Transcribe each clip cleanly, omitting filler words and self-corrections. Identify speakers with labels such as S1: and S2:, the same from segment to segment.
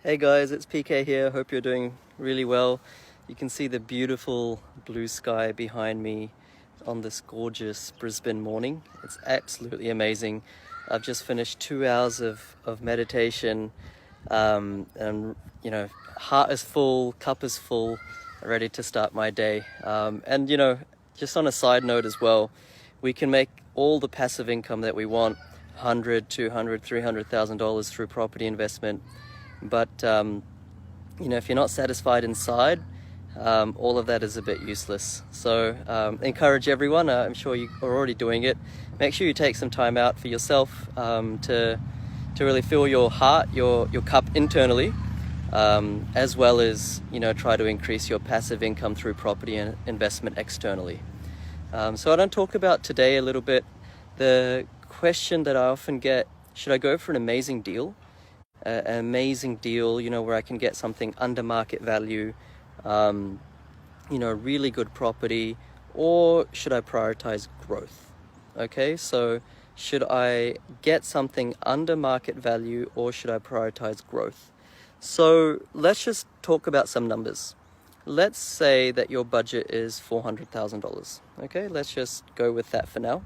S1: Hey guys, it's PK here. Hope you're doing really well. You can see the beautiful blue sky behind me on this gorgeous Brisbane morning. It's absolutely amazing. I've just finished 2 hours of meditation, and heart is full, cup is full, ready to start my day. Just on a side note as well, we can make all the passive income that we want, $100, $200, $300,000 through property investment. But if you're not satisfied inside, all of that is a bit useless. So encourage everyone, I'm sure you are already doing it, make sure you take some time out for yourself to really fill your heart, your cup internally, as well as try to increase your passive income through property and investment externally. So I don't talk about today a little bit the question that I often get: should I go for an amazing deal? An amazing deal, where I can get something under market value, really good property, or should I prioritize growth? Okay, so should I get something under market value, or should I prioritize growth? So let's just talk about some numbers. Let's say that your budget is $400,000. Okay, let's just go with that for now.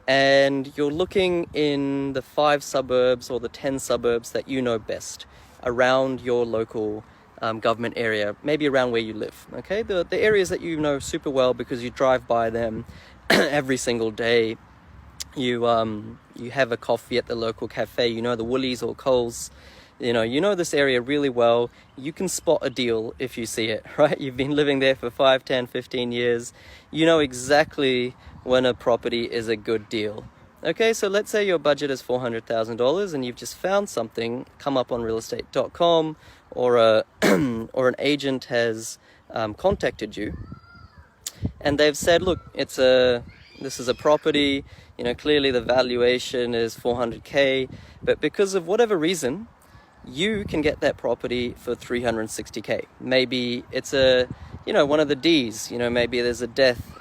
S1: And you're looking in the 5 suburbs or the 10 suburbs that you know best around your local government area, maybe around where you live. Okay, the areas that you know super well because you drive by them every single day. You have a coffee at the local cafe, the Woolies or Coles. You know this area really well. You can spot a deal if you see it, right? You've been living there for 5, 10, 15 years. You know exactly when a property is a good deal. Okay, so let's say your budget is $400,000 and you've just found something come up on realestate.com, or or an agent has contacted you and they've said, look, this is a property, clearly the valuation is 400K, but because of whatever reason, you can get that property for 360K. Maybe it's one of the D's, maybe there's a death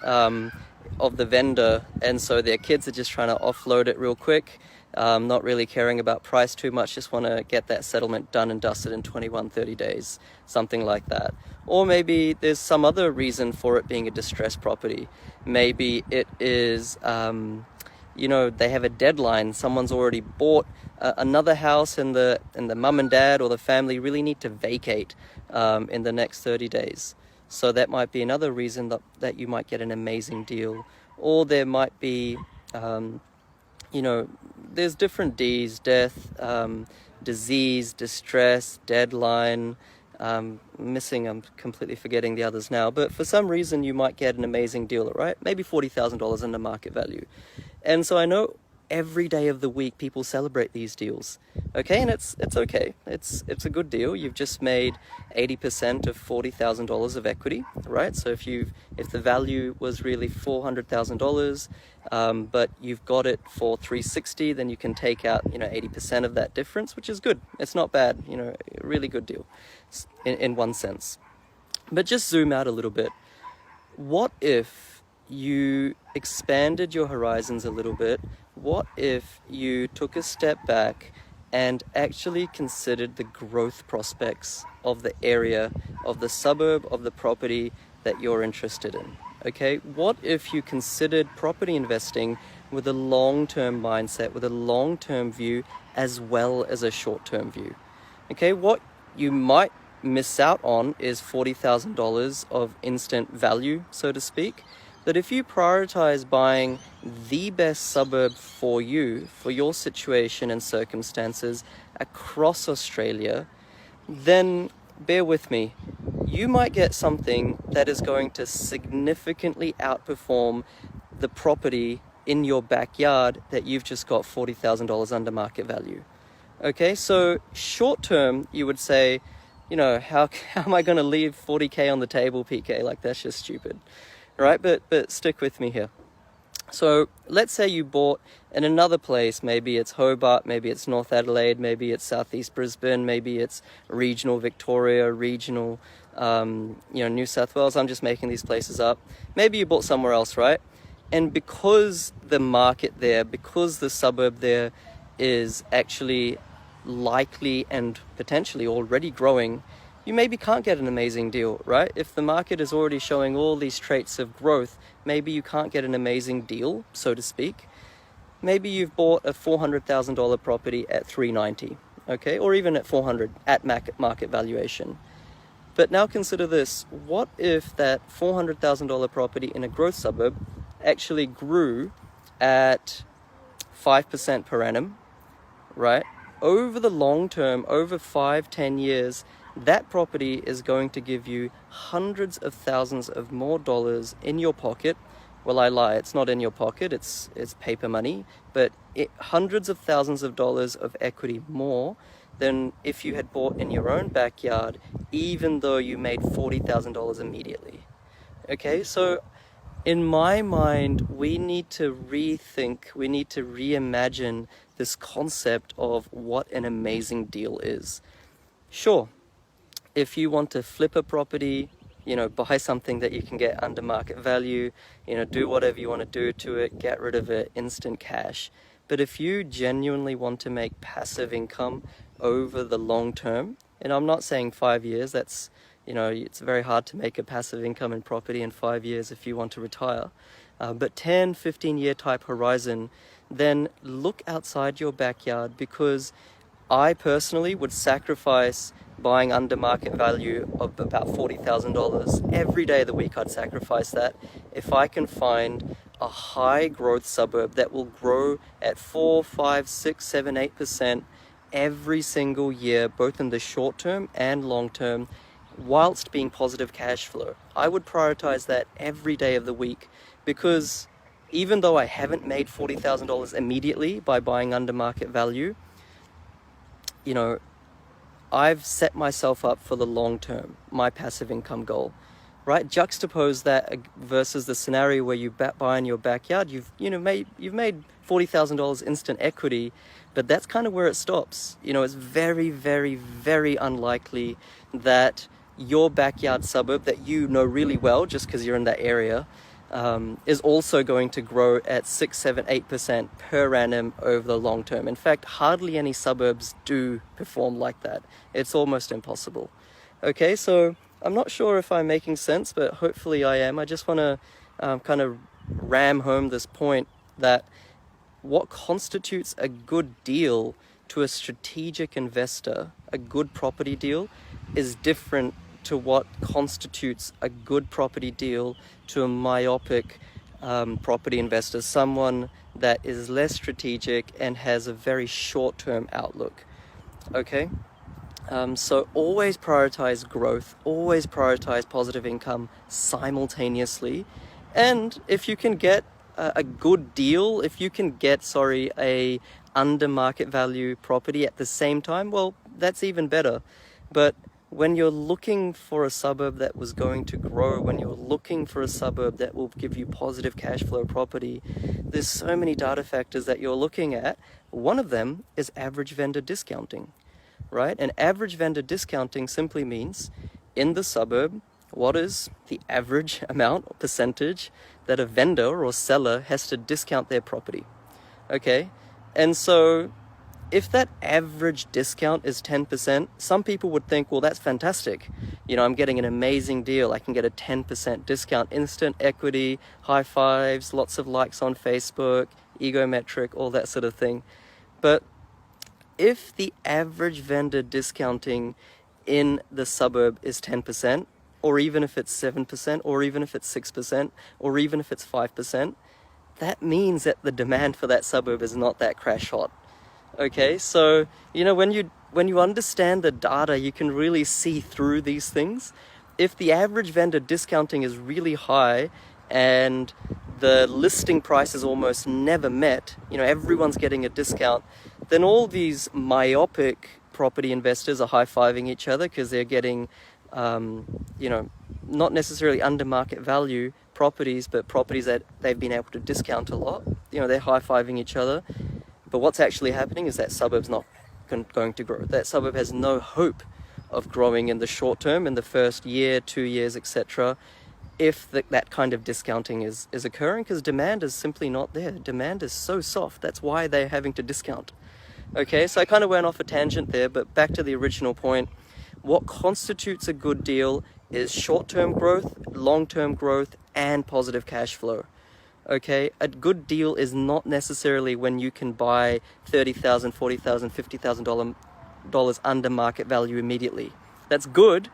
S1: of the vendor, and so their kids are just trying to offload it real quick, not really caring about price too much, just want to get that settlement done and dusted in 21-30 days, something like that. Or maybe there's some other reason for it being a distressed property. Maybe it is they have a deadline, someone's already bought another house, and the mum and dad or the family really need to vacate in the next 30 days. So that might be another reason that you might get an amazing deal. Or there might be, there's different Ds: death, disease, distress, deadline. I'm completely forgetting the others now. But for some reason, you might get an amazing deal, right? Maybe $40,000 under market value. And so I know every day of the week people celebrate these deals. Okay, and it's okay. It's a good deal. You've just made 80% of $40,000 of equity, right? So if the value was really $400,000, but you've got it for 360, then you can take out 80% of that difference, which is good. It's not bad. A really good deal in one sense. But just zoom out a little bit. What if you expanded your horizons a little bit? What if you took a step back and actually considered the growth prospects of the area, of the suburb, of the property that you're interested in? Okay, what if you considered property investing with a long-term mindset, with a long-term view as well as a short-term view? Okay, what you might miss out on is $40,000 of instant value, so to speak. That if you prioritize buying the best suburb for you, for your situation and circumstances across Australia, then bear with me, you might get something that is going to significantly outperform the property in your backyard that you've just got $40,000 under market value. Okay, so short term, you would say, how am I going to leave 40K on the table, PK? Like, that's just stupid. Right, but stick with me here. So let's say you bought in another place. Maybe it's Hobart, maybe it's North Adelaide, maybe it's Southeast Brisbane, maybe it's regional Victoria, regional New South Wales. I'm just making these places up. Maybe you bought somewhere else, right? And because the market there, because the suburb there is actually likely and potentially already growing, you maybe can't get an amazing deal, right? If the market is already showing all these traits of growth, maybe you can't get an amazing deal, so to speak. Maybe you've bought a $400,000 property at $390, okay, or even at $400 at market valuation. But now consider this: what if that $400,000 property in a growth suburb actually grew at 5% per annum, right? Over the long term, over 5-10 years, that property is going to give you hundreds of thousands of more dollars in your pocket. Well, I lie, it's not in your pocket, it's paper money, but hundreds of thousands of dollars of equity more than if you had bought in your own backyard, even though you made $40,000 immediately. Okay, so in my mind, we need to rethink, we need to reimagine this concept of what an amazing deal is. Sure, if you want to flip a property, buy something that you can get under market value, do whatever you want to do to it, get rid of it, instant cash. But if you genuinely want to make passive income over the long term, and I'm not saying 5 years, that's, it's very hard to make a passive income in property in 5 years if you want to retire. But 10, 15-year type horizon, then look outside your backyard, because I personally would sacrifice buying under market value of about $40,000 every day of the week. I'd sacrifice that if I can find a high growth suburb that will grow at 4, 5, 6, 7, 8% every single year, both in the short term and long term, whilst being positive cash flow. I would prioritize that every day of the week, because even though I haven't made $40,000 immediately by buying under market value, I've set myself up for the long term, my passive income goal, right? Juxtapose that versus the scenario where you buy in your backyard. You've made $40,000 instant equity, but that's kind of where it stops. It's very, very, very unlikely that your backyard suburb that you know really well, just because you're in that area, is also going to grow at 6, 7, 8% per annum over the long term. In fact, hardly any suburbs do perform like that. It's almost impossible. Okay, so I'm not sure if I'm making sense, but hopefully I am. I just want to kind of ram home this point that what constitutes a good deal to a strategic investor, a good property deal, is different to what constitutes a good property deal to a myopic property investor, someone that is less strategic and has a very short-term outlook. Okay, so always prioritize growth, always prioritize positive income simultaneously, and if you can get a good deal, if you can get a under market value property at the same time, well, that's even better. But when you're looking for a suburb that was going to grow, when you're looking for a suburb that will give you positive cash flow property, there's so many data factors that you're looking at. One of them is average vendor discounting, right? And average vendor discounting simply means in the suburb, what is the average amount or percentage that a vendor or seller has to discount their property? Okay, and so if that average discount is 10%, some people would think, well, that's fantastic. I'm getting an amazing deal. I can get a 10% discount, instant equity, high fives, lots of likes on Facebook, egometric, all that sort of thing. But if the average vendor discounting in the suburb is 10%, or even if it's 7%, or even if it's 6%, or even if it's 5%, that means that the demand for that suburb is not that crash hot. Okay, so when you understand the data, you can really see through these things. If the average vendor discounting is really high and the listing price is almost never met, everyone's getting a discount, then all these myopic property investors are high-fiving each other because they're getting not necessarily under market value properties, but properties that they've been able to discount a lot. They're high-fiving each other. But what's actually happening is that suburb's not going to grow. That suburb has no hope of growing in the short term, in the first year, 2 years, etc., if that kind of discounting is occurring, because demand is simply not there. Demand is so soft. That's why they're having to discount. Okay, so I kind of went off a tangent there, but back to the original point. What constitutes a good deal is short-term growth, long-term growth, and positive cash flow. Okay, a good deal is not necessarily when you can buy $30,000, $40,000, $50,000 under market value immediately. That's good,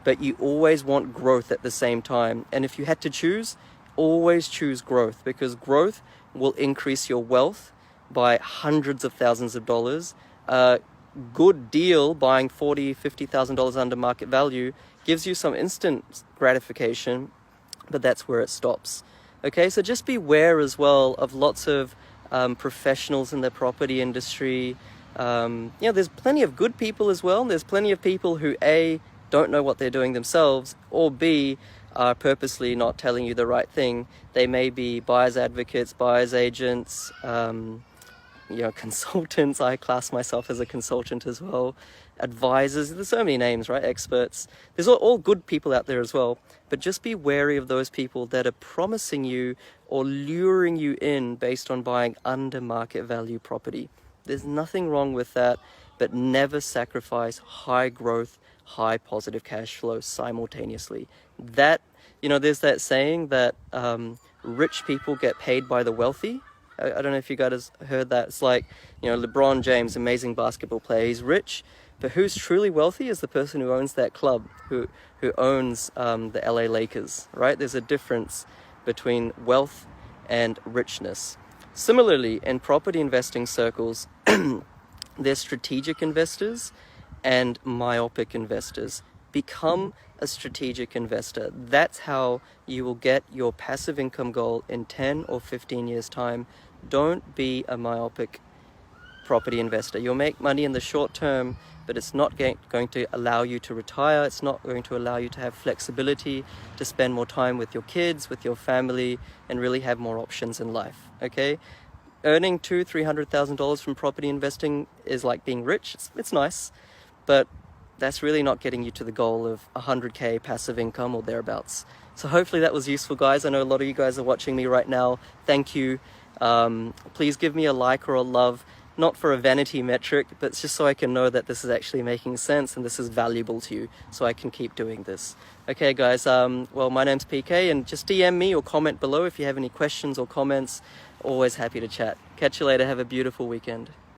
S1: but you always want growth at the same time. And if you had to choose, always choose growth, because growth will increase your wealth by hundreds of thousands of dollars. A good deal, buying $40,000, $50,000 under market value, gives you some instant gratification, but that's where it stops. Okay, so just beware as well of lots of professionals in the property industry. There's plenty of good people as well. There's plenty of people who A, don't know what they're doing themselves, or B, are purposely not telling you the right thing. They may be buyer's advocates, buyer's agents, consultants. I class myself as a consultant as well. Advisors, there's so many names, right? Experts. There's all good people out there as well. But just be wary of those people that are promising you or luring you in based on buying under market value property. There's nothing wrong with that, but never sacrifice high growth, high positive cash flow simultaneously. There's that saying that rich people get paid by the wealthy. I don't know if you guys heard that. It's like, LeBron James, amazing basketball player, he's rich, but who's truly wealthy is the person who owns that club, who owns the LA Lakers, right? There's a difference between wealth and richness. Similarly, in property investing circles, there's strategic investors and myopic investors. Become a strategic investor. That's how you will get your passive income goal in 10 or 15 years' time. Don't be a myopic property investor. You'll make money in the short term, but it's not going to allow you to retire. It's not going to allow you to have flexibility, to spend more time with your kids, with your family, and really have more options in life. Okay? Earning $200,000-$300,000 from property investing is like being rich. It's nice, but that's really not getting you to the goal of 100K passive income or thereabouts. So hopefully that was useful, guys. I know a lot of you guys are watching me right now. Thank you. Please give me a like or a love, not for a vanity metric, but just so I can know that this is actually making sense and this is valuable to you, so I can keep doing this. Okay, guys, my name's PK, and just DM me or comment below if you have any questions or comments. Always happy to chat. Catch you later. Have a beautiful weekend.